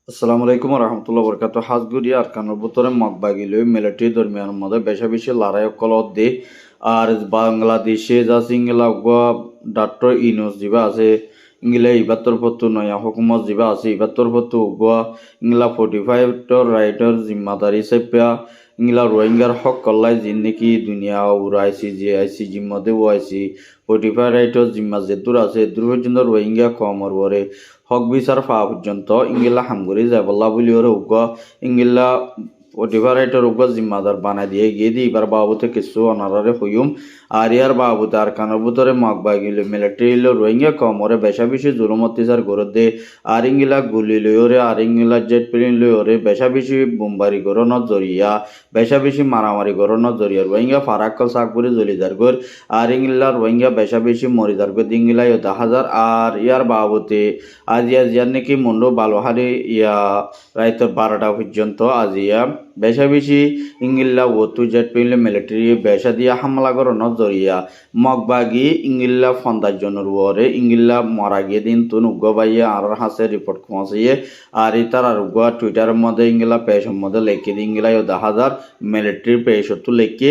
আসসালামু আলাইকুম রহমতুল্লাহ বরকাত হাজগুড়ি আর কানোর ভিতরে মগবাগিলই মিলিটারি দরমিয়ান মধ্যে বেশা বেশি লড়াই কলত দে আর বাংলাদেশে যা সিঙ্গলা ডাক্তার ইনুস যিবা আছে ইংলা ইবাত্তর পত্তু নয়া হুকুমত যিবা আছে ইবাত্তর পত্তু উগুয়া ইংলা 45 রাইটার জিম্মাদারি সেপ্যা ইংলা রোহিঙ্গার হক কল্লাই জিন নাকি দুনিয়া উড়াইছি যে আইসি জিম্মাদে আইসি 45 রাইটার জিম্মা যেদুর আছে দূর পর্যন্ত রোহিঙ্গা কমর বরে হক বিচার পাওয়া পর্যন্ত ইংলা হামগুড়ি যাবল্লা বলি ওর উগ্র ইংলা অটিভারাইটার উগ্র জিম্মাদার বানাই দিয়ে গিয়ে দিয়ে এবার বাবুতে কিছু অনারারে হইম আর ইয়ার বাবুতে আর কানের ভিতরে মগবাগিল মিলিটারি রোহিঙ্গা কমরে বেশা বেশি জুলুম অত্যাচার করে দে আর ইংলা গুলি লইরে আর ইংলা জেট প্লেন লইরে বেশা বেশি বোমবারি গরনত জরিয়া বেশা বেশি মারামারি গরনত জরিয়া রোহিঙ্গা ফারাক্কল সাকপুরি জলিদার গর আর ইংলা রোহিঙ্গা বেশা বেশি মরিদার গর ইংলাই 10,000 আর ইয়ার বাবুতে আজিয়া জিয়ার নাকি মন্ড বালোহারি ইয়া রাইতর 12টা পর্যন্ত আজিয়া বেশা বেশি ইংলিল্লা ওতু জেট পেলে মিলিটারি বেশা দিয়া হামলা করানো জরিয়া মগবাগি ইংলিল্লা ফন্দার জন্য ওরে ইংলিল্লা মরা গিয়ে দিন তুন উগ্রবাইয়ে আর হাসে রিপোর্ট পৌঁছিয়ে আর ইতার আর উগ্র টুইটারের মধ্যে ইংলিলা পেশের মধ্যে লেখে দিয়ে ইংলাই 10,000 মিলিটারি পেশত্তু লেখে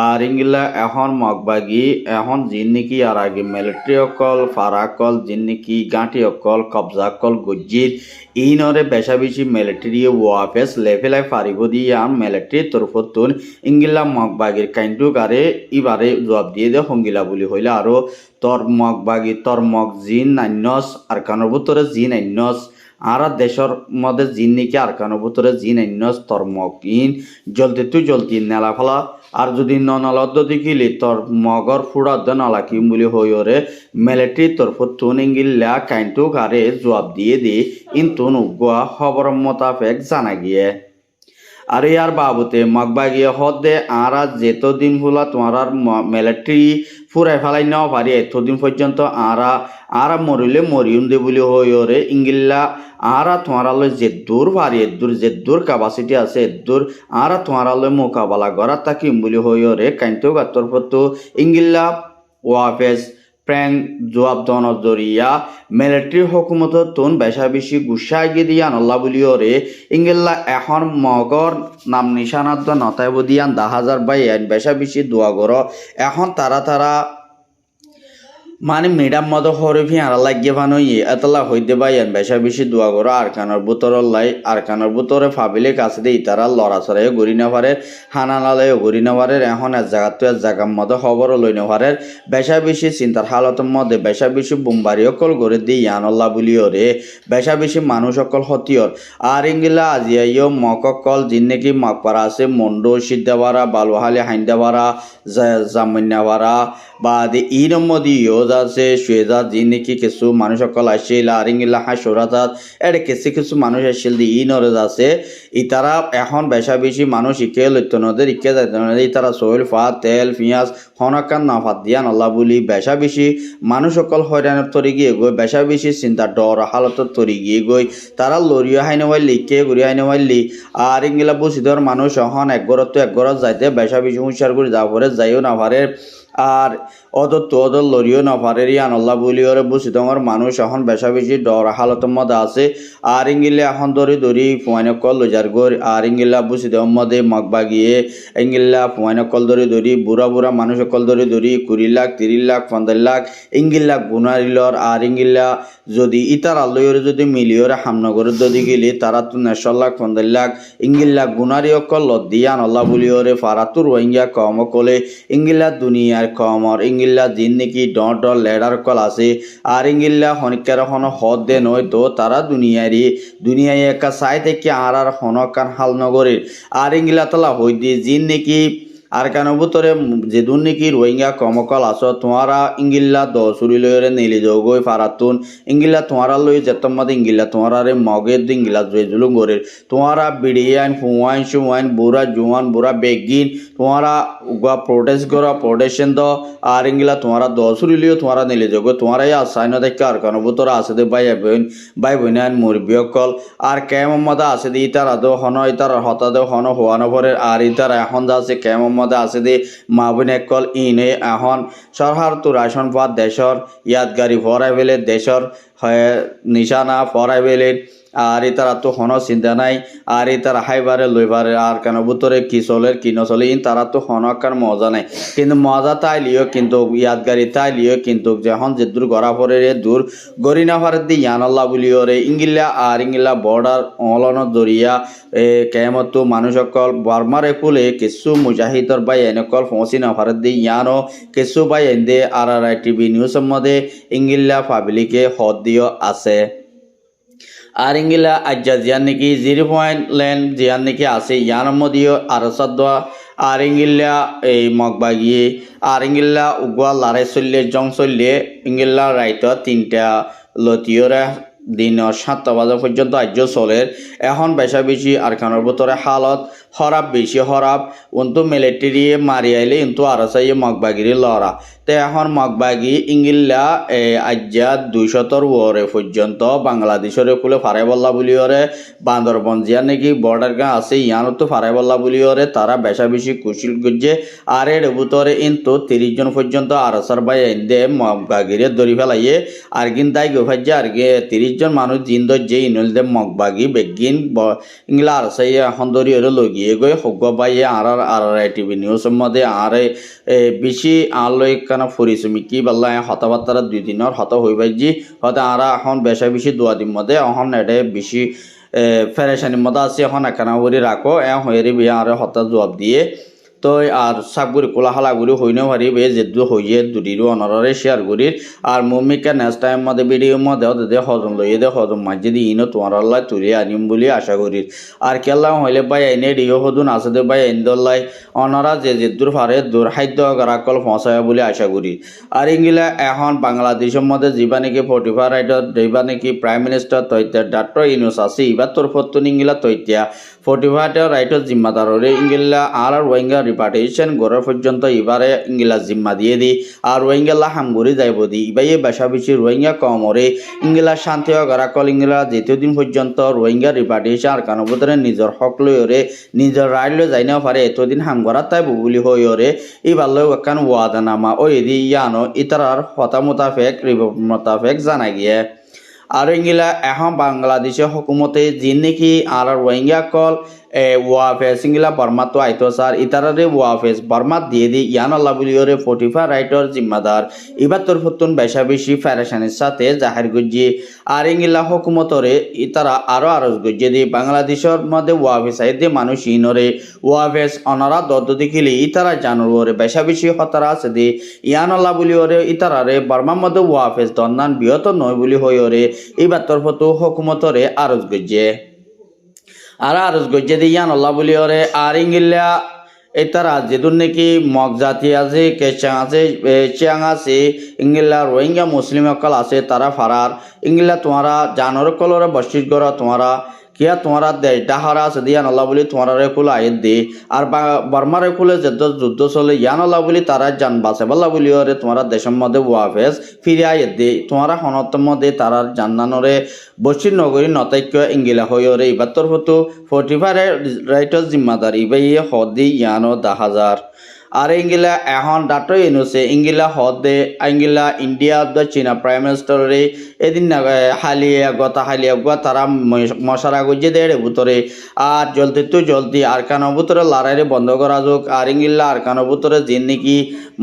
আর ইংলিলা এখন মগবাগি এখন জিন নাকি আর আগে মিলিটারি অকল ফারাকল জিন নাকি গাঁটি অকল কবজা অকল গজ্জিত এই নরে বেশা বেশি মিলিটারি ওয়াফেস লেভেলায় ফারিব দিয়ে আর মিলিটারি তরফতুন ইংলিলা মগবাগির কাইন্টু গারে ইবারে জবাব দিয়ে দে হঙ্গিলা বলি হইলে আরো তর মগবাগি তর মগ জিন নান্যস আর কানোর ভিতরে জিন নান্যস আর দেশের মধ্যে জিন নাকি আর কানোর ভিতরে জিন নান্যস তর মগ ইন জলদি নেলা ফলা আর যদি ননলদ দেখিলি তোর মগর ফুড়াদ নলাকিম বলি হই ওরে মিলিটারি তরফতুন ইংলিলা কাইন্টু গারে জবাব দিয়ে দি ইনতুন উগুয়া খবর মোতাবেক জানা গিয়ে আর ইয়ার বাবুতে মগবাগিয়ে হদে আরা যেতদিন ভুলা তোমার মিলিটারি ফুরাই ফেলাই নেওয়া পারি এতদিন পর্যন্ত আরা মরিলে মরিউম দে বলি হই ওরে ইংলিলা আরা তোমারালে যে দূর পারি যে দূর ক্যাপাসিটি আছে এদূর আরা তোমারালে মোকাবেলা করা তাকিম বলি হই ওরে কাইন্তেও গাত্তর পত্তু ইংলিলা ওয়াফেস প্র্যাং জবাব দনর জরিয়া মিলিটারি হুকুমত তুন বেশা বেশি গুসা গিয়ে দিয়া নল্লা বলিও রে ইংল্লা এখন মগর নাম নিশানাত নতাইব দিয়ান 10,000 বাই বেশা বেশি দোয়া গর এখন তারা মানে মিডাম মতো হরফি আর লাগিয়ে ভানই এতলা হইতে বাইন বেশা বেশি দোয়া করো আরকানোর বুতরের লাই আরকানোর বুতরে ফাবিলে কাছে দিয়ে তারা লড়াচড়াই গড়ি না পারে হানালালেও গড়ি না পারে এখন এক জায়গা তো এক জায়গার মতো খবরও লই না পারে বেশা বেশি চিন্তার হালতের মধ্যে বেশা বেশি বোমবারি অকল করে দিয়ে ইয়ানল্লা বলিও রে বেশা বেশি মানুষ অকল হতিয়র আর ইংলা আজিয়াইও মককল যিন নাকি মকপাড়া আছে মন্ডো সিদ্ধাপাড়া বালুহালি হাইন্দাপাড়া জামিনাপাড়া বা ইর মদিও আছে সুয়েজা যি নাকি কিছু মানুষ সকল আসছিল আর ইংলা হাসরাজাত এটা কিছু মানুষ আসছিল দি ই নরেজ আছে ইতারা এখন বেশা বেশি মানুষ ইকে লইত নদের ইকে যাইত নদের ইতারা সইল ফাত তেল পিঁয়াজ হনকান না ফাত দিয়া নল্লা বলি বেশা বেশি মানুষ সকল হয়রানের তরি গিয়ে গই বেশা বেশি চিন্তা ডর হালতর তরি গিয়ে গই তারা লরিও হাইনে মারলি কে ঘুরি হাইনে মারলি আর ইংলা বুঝিদর মানুষ এখন এক ঘরত যাইতে বেশা বেশি হুঁশিয়ার করে যা পরে যাইও না পারে আর অদর লরিও না পারে আনল্লা বলি ওরে বুঝি তোমার মানুষ এখন বেশা বেশি ডর হালতের মধ্যে আছে আর ইংলিলা এখন ধরি ফুয়াইনে কল লইজার গর আর ইংলিলা বুঝি দেওয়ার মধ্যে মগবাগিয়ে ইংলিলা ফুয়াইনে কল ধরি বুড়া মানুষ কল ধরি 20 লাখ 30 লাখ 15 লাখ ইংলিলা গুনারিলর আর ইংলিলা যদি ইতার আল্লয়রে যদি মিলিয়রে হামনগরের যদি গেলি তারা তো 9 লাখ 15 লাখ ইংলিলা গুনারি অকল লদিয়ান আল্লাহ বলি ওরে ফারাতুর রোহিঙ্গা কম কলে ইংলিলা দুনিয়ার কমর ইংলিলা জিন নাকি ডট লেডার কল আছে আর ইংলিলা হনিকার হন হদ দে নয় তো তারা দুনিয়ায় একা চাই থেকে আর হনকান হাল নগরের আর ইংলিলা তালা হই দিয়ে জিন নাকি আর কেন বুতরে যেদুন নাকি রোহিঙ্গা কমকল আস তোমারা ইংলিলা দশুরি লইরে নিলে যোগই ফারাতুন ইংলিলা তোমারা লই যেতম মধ্যে ইংলিলা তোমারা রে মগের ইংলিলা জুলুম গরের তোমারা বিড়িয়ান ফুয়াইন সুয়াইন বুড়া জুয়ান বুড়া বেগিন তোমারা উগা প্রোটেস্ট করা প্রোটেকশন দ আর ইংলিলা তোমারা দশুরি লিও তোমারা নিলে যোগ তোমারা আসাইন দেখে আর কেন বুতরে আছে দে বাই বোনান মুরবি অকল আর কেমন মধ্যে আছে দি ইতার আদৌ হন ইতার হতা দেও হন হওয়ানো পরে আর ইতার এখন যা আছে কেমন মধ্যে আছে দে মা বোন একল ইনে এখন সরকার তো রাশন পাত দেশর ইয়াদগারি ভরাই ফেলে দেশর হয় নিশানা পরাই বেলেন আর তারা তো হন চিন্তা নাই আর তারা হাইবারে লইবারে আর কেন ভিতরে কি চলে কি নচলে তারা তো হন কার মজা নাই কিন্তু মজা তাইলিও কিন্তু ইয়াদগারি তাইলিও কিন্তু যখন যে দূর গড়া পরে দূর গড়ি না পারে দি ইয়ানাল্লাহ বলিও রে ইংলিলা আর ইংলিলা বর্ডার অলনত দরিয়া কেমতো মানুষ সকল বর্মারে কুলে কিছু মুজাহিদর বাই এনেকল পৌঁছি না পারে দি ইয়ানো কিছু বাই এন্দে আর টিভি নিউজের মধ্যে ইংলিলা পাবলিকে হদ দিও আছে আর ইংলা আজ্জা জিয়ান নাকি 0 ল্যান্ড জিয়ান নাকি আছে ইয়ার মধ্যেও আর সাদা আর ইংলা এই মগবাগিয়ে আর ইংলা উগুয়া লারে চললে জং চললে ইংলা রাইত 3টা লতিয়রা দিন 7টা বাজে পর্যন্ত আজ্য চলের এখন বেশা বেশি আরকানোর ভিতরে হালত হরাব বেশি হরাব উন্তু মিলিটারি মারি আইলে কিন্তু আর চাই মগবাগিরি লড়া তে এখন মগবাগি ইংলিলা আজ্জা 200 ওরে পর্যন্ত বাংলাদেশের কুলে ফারে বল্লা বলি ওরে বান্দরবন জিয়া নাকি বর্ডার গা আছে ইয়ানো তো ফারে বল্লা বলি ওরে তারা বেশা বেশি কুশল গুজে আর এর ভিতরে কিন্তু 30 জন পর্যন্ত আরসার বাই এন্দে মগবাগিরে ধরি ফেলাইয়ে আর গিন তাই গোফাজ্জা আর গে 30 জন মানুষ জিন যে ইনল দে মগবাগি বেগিন ইংলা আরসাই এখন ধরি ওরে লগিয়ে গই হগ বাইয়ে আর টিভি নিউজের মধ্যে আর বেশি আলোয় কেন ফুরিছুমি কি বললা হতাবার্তারা 2 দিনের হত হইবাই জি হয়তো আর এখন বেশা বেশি 2 দিন মধ্যে এখন এটা বেশি ফেরেশানির মধ্যে আছে এখন একানা করে রাখো হয়ে বিয়া আর হতা জবাব দিয়ে তো আর সাবগুড়ি কোলাহালাগুড়ি হইনেও পারিবে যেদু হইয়ে দুটিরও অনরারে শেয়ার করির আর মমিকা নেক্সট টাইম মধ্যে ভিডিও মধ্যে দে হজম লইয়ে দে হজম মাঝে দিয়ে ইনো তোমার আল্লাহ তুলে আনিম বলে আশা করির আর কেলাম হইলে বাই এনে ডিও হদুন আছে দে বাই এনদল্লাই অনরা যে যেদুর ফারে দূর খাদ্য গারাকল পৌঁছায় বলে আশা করি আর ইংলা এখন বাংলাদেশের মধ্যে যিবা নাকি 45 রাইটর যিবা নাকি প্রাইম মিনিস্টার তৈত্যা ডক্টর ইউনুস আছে এবার তোর ফতুন ইংলা তৈত্যা 45 রাইটর জিম্মাদারে ইংলা আর রোহিঙ্গা রিপার্টেশন গড়ার পর্যন্ত এবারে ইংলা জিম্মা দিয়ে দি আর রোহিঙ্গালা হামগুড়ি যাইব দি ইবাইয়ে বেশা বেশি রোহিঙ্গা কমরে ইংলা শান্তি গারাকল ইংলা যেতে দিন পর্যন্ত রোহিঙ্গা রিপার্টেশন আর কানবতরে নিজের হক লইরে নিজের রায় লই যাই না পারে এতদিন হামগড়া তাই বলি হইরে এবার লই ওখান ওয়াদানামা ওই দি ইয়ানো ইতারার হতা মোতাফেক রিপোর্ট মোতাফেক জানা গিয়ে আর ইংলা এখন বাংলাদেশের হুকুমতে যিন নাকি আর রোহিঙ্গা কল ওয়াফেস ইংলা বর্মা তো আইতো স্যার ইতারারে ওয়াফেস বর্মা দিয়ে দি ইয়ান আল্লাহ বলিওরে 45 রাইটর জিম্মাদার এবার তোর ফতুন বেশা বেশি ফেরেশানির সাথে জাহির গুজি আর ইংলা হুকুমতরে ইতারা আরো আরজ গুজি দি বাংলাদেশের মধ্যে ওয়াফেস আইতে মানুষ ইনরে ওয়াফেস অনারা দদ দেখিলি ইতারা জানুরে বেশা বেশি হতারা আছে দি ইয়ান আল্লাহ বলিওরে ইতারারে বর্মার মধ্যে ওয়াফেস দন্নান বিহত নয় বলি হইরে এবার তোর ফতু হুকুমতরে আরজ গুজে আর আরজ গজ্জে দিয়ান আল্লাহ বলি ওরে আর ইংলিয়া এতারা যেদুন নাকি মগ জাতি আছে কেচাং আছে চিয়াং আছে ইংলিলা রোহিঙ্গা মুসলিম অকল আছে তারা ফারার ইংলিলা তোমারা জানোর কলরে বসিত করা তোমারা কিয়া তোমারা ডাহারা আছে দিয়ান আল্লাহ বলি তোমারা কুলে আয়ের দে আর বর্মারে কুলে যে যুদ্ধ চলে ইয়ান আল্লাহ বলি তারা জান বাঁচে বল্লা বলি ওরে তোমারা দেশের মধ্যে ওয়াফেস ফিরে আয়ের দে তোমারা হনতম মধ্যে তারার জান্নানরে বসির নগরী নতৈক্য ইংগিলা হই ওরে এবার তোর হতো 45 রাইটর জিম্মাদার ইবাই হদি ইয়ানো 10,000 আর ইংলা এখন ডক্টর ইউনুসে ইংলা হদে ইংলা ইন্ডিয়া চীনা প্রাইম মিনিস্টারে এদিন হালিয়া তারা মশারা গুজে দেড় ভিতরে আর জলদি আর কানো ভিতরে লড়াইরে বন্ধ করা যোগ আর ইংলা আর কানো ভিতরে যিন নাকি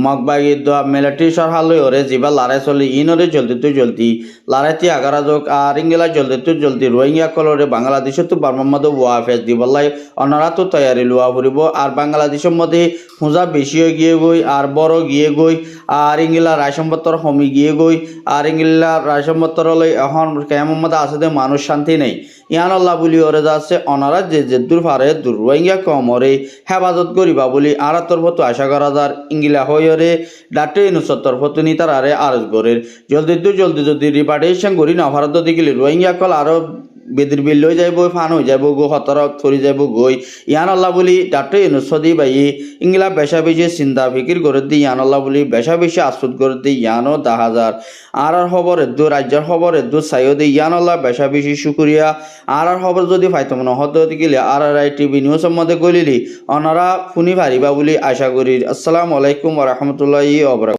মগবাগি মিলিটারি সরহালই ওরে যিবা লড়াই চলে ইনরে জলদি লড়াইতে আগারা যোগ আর ইংলা জলদি রোহিঙ্গা কলরে বাংলাদেশে তো বার্মার মধ্যে ওয়াফেস দিবলাই অনারা তো তৈয়ারি লোয়া ফুরিব আর বাংলাদেশের মধ্যে খুঁজা বেশি গিয়ে গই আর বড় গিয়ে গই আর ইংলা রায়সম্পত্তর হমি গিয়ে গই আর ইংলা রায়সম্পত্তর লই এখন কেমন মধ্যে আছে যে মানুষ শান্তি নেই ইয়ান আল্লাহ বলি ওরে যাচ্ছে অনারা যে দূর ফারে দূর রোহিঙ্গা কমরে হেফাজত করিবা বলি আর তরফত আশা করা যার ইংলা হইরে ডাক্তার ইউনুসের তরফত নি তার আরে আরজ গরের জলদি যদি রিপার্টেশন করি না ভারত দিকে রোহিঙ্গা কল আরো বেদির বিল লই যাইব ফান হয়ে যাব গো হতরক থরি যাব গই ইয়ান আল্লাহ বলি ডাক্তার ইউনুস দি ভাই ইংলা বেশা বেশি চিন্তা ফিকির করে দি ইয়ান আল্লাহ বলি বেশা বেশি আশ্রুত করে দি ইয়ানো 10,000 আর খবর এদু রাজ্যের খবর এদু চাইও দি ইয়ান আল্লাহ বেশা বেশি শুক্রিয়া আর খবর যদি পাইতো মনে হতো গেলে আর টিভি নিউজের মধ্যে গলিলি অনারা শুনি পারিবা বলি আশা করি। আসসালামু আলাইকুম ওয়া রাহমাতুল্লাহি ওয়া বারাকাতুহু।